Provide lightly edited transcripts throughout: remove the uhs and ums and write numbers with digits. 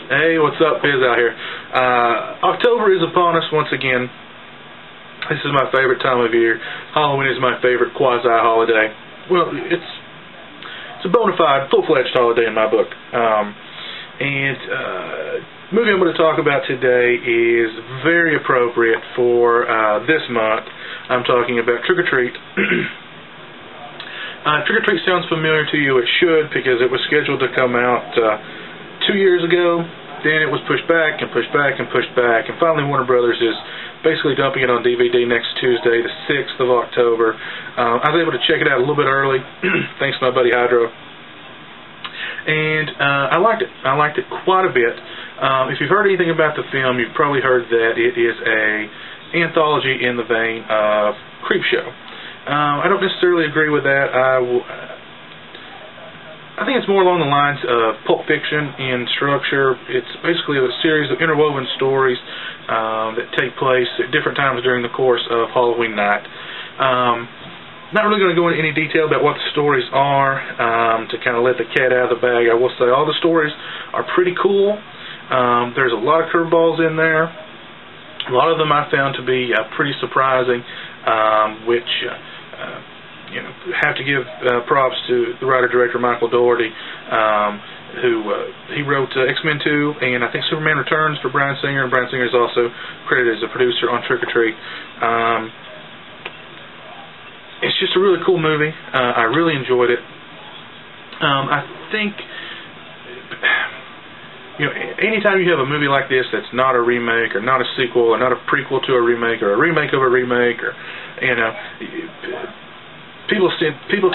Hey, what's up, Biz out here. October is upon us once again. This is my favorite time of year. Halloween is my favorite quasi-holiday. Well, it's a bona fide, full-fledged holiday in my book. Movie I'm going to talk about today is very appropriate for this month. I'm talking about Trick or Treat. Trick or Treat sounds familiar to you. It should, because it was scheduled to come out 2 years ago. Then it was pushed back and pushed back and pushed back, and finally Warner Brothers is basically dumping it on DVD next Tuesday, the 6th of October. I was able to check it out a little bit early, thanks to my buddy Hydro, and I liked it. I liked it quite a bit. If you've heard anything about the film, you've probably heard that it is an anthology in the vein of Creepshow. I don't necessarily agree with that. I think it's more along the lines of Pulp Fiction in structure. It's basically a series of interwoven stories that take place at different times during the course of Halloween night. Not really going to go into any detail about what the stories are to kind of let the cat out of the bag. I will say all the stories are pretty cool. There's a lot of curveballs in there. A lot of them I found to be pretty surprising, which you know, have to give props to the writer-director Michael Dougherty, who he wrote X-Men 2 and I think Superman Returns for Bryan Singer, and Bryan Singer is also credited as a producer on Trick or Treat. It's just a really cool movie. I really enjoyed it. I think, you know, anytime you have a movie like this that's not a remake or not a sequel or not a prequel to a remake or a remake of a remake, or, you know, people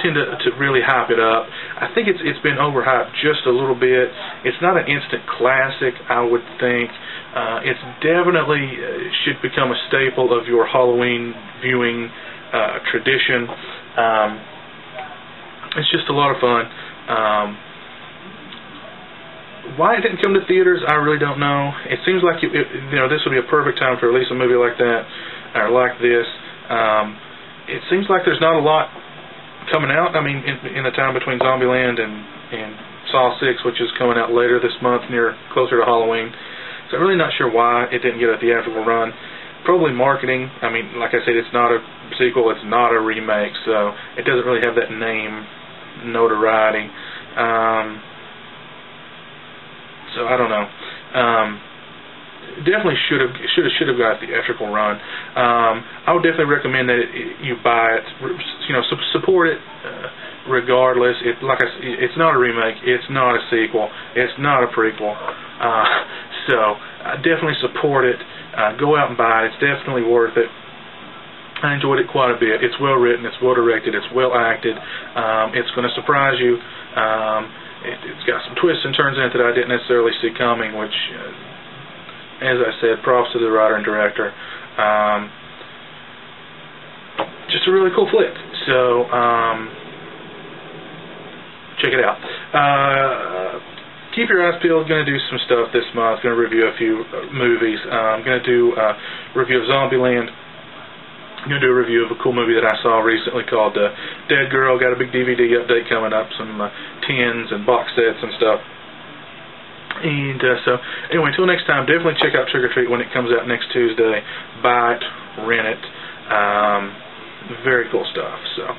tend to really hype it up. I think it's been overhyped just a little bit. It's not an instant classic, I would think. It's definitely should become a staple of your Halloween viewing tradition. It's just a lot of fun. Why it didn't come to theaters, I really don't know. It seems like you know, this would be a perfect time to release a movie like that, or like this. It seems like there's not a lot coming out. I mean, in the time between Zombieland and Saw 6, which is coming out later this month, closer to Halloween. So I'm really not sure why it didn't get a theatrical run. Probably marketing. I mean, like I said, it's not a sequel, it's not a remake, so it doesn't really have that name notoriety. So I don't know. Definitely should have got a theatrical run. I would definitely recommend that you buy it. You know, support it regardless. It's not a remake. It's not a sequel. It's not a prequel. So definitely support it. Go out and buy it. It's definitely worth it. I enjoyed it quite a bit. It's well written. It's well directed. It's well acted. It's going to surprise you. It's got some twists and turns in it that I didn't necessarily see coming, which, as I said, props to the writer and director. Just a really cool flick. So, check it out. Keep your eyes peeled. Going to do some stuff this month. Going to review a few movies. I'm going to do a review of Zombieland. I'm going to do a review of a cool movie that I saw recently called Dead Girl. Got a big DVD update coming up, some tins and box sets and stuff. And so, anyway, until next time, definitely check out Trick or Treat when it comes out next Tuesday. Buy it, rent it. Very cool stuff. So.